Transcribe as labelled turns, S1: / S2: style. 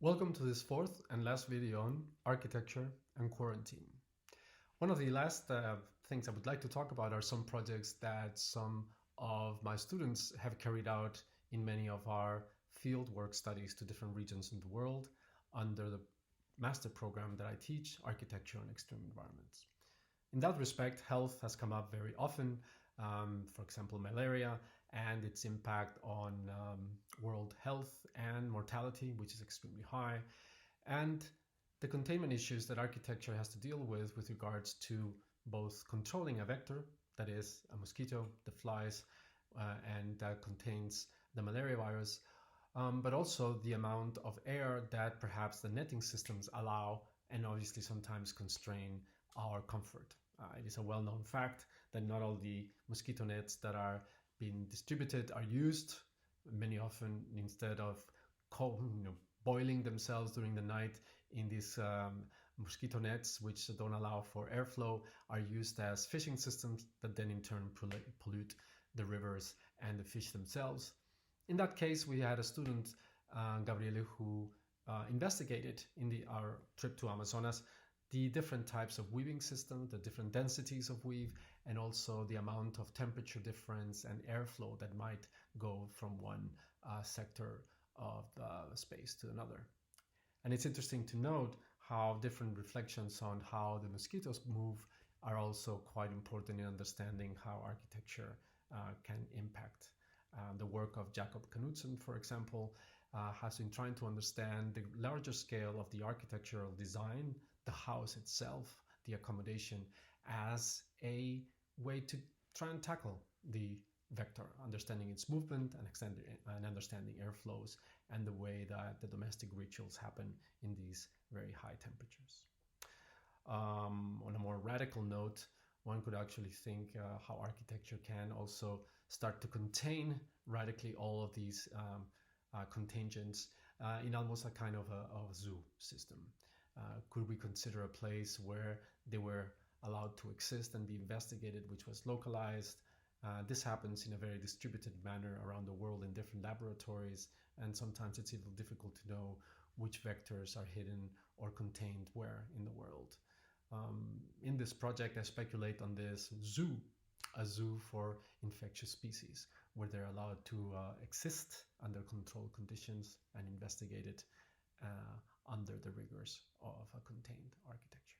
S1: Welcome to this fourth and last video on architecture and quarantine. One of the last things I would like to talk about are some projects that some of my students have carried out in many of our fieldwork studies to different regions in the world under the master program that I teach, Architecture and Extreme Environments. In that respect, health has come up very often, for example, malaria and its impact on world health and mortality, which is extremely high, and the containment issues that architecture has to deal with regards to both controlling a vector, that is a mosquito that flies and that contains the malaria virus, but also the amount of air that perhaps the netting systems allow and obviously sometimes constrain our comfort. It is a well-known fact that not all the mosquito nets that are being distributed are used. Many often, instead of boiling themselves during the night in these mosquito nets, which don't allow for airflow, are used as fishing systems that then in turn pollute the rivers and the fish themselves. In that case, we had a student, Gabriele, who investigated in our trip to Amazonas the different types of weaving systems, the different densities of weave, and also the amount of temperature difference and airflow that might go from one sector of the space to another. And it's interesting to note how different reflections on how the mosquitoes move are also quite important in understanding how architecture can impact. The work of Jacob Knudsen, for example, has been trying to understand the larger scale of the architectural design, the house itself, the accommodation, as a way to try and tackle the vector, understanding its movement and understanding airflows and the way that the domestic rituals happen in these very high temperatures. On a more radical note, one could actually think how architecture can also start to contain radically all of these contingents in almost a kind of a zoo system. Could we consider a place where they were allowed to exist and be investigated, which was localized? This happens in a very distributed manner around the world in different laboratories, and sometimes it's even difficult to know which vectors are hidden or contained where in the world. In this project, I speculate on this zoo, a zoo for infectious species, where they're allowed to exist under controlled conditions and investigated under the rigors of a contained architecture.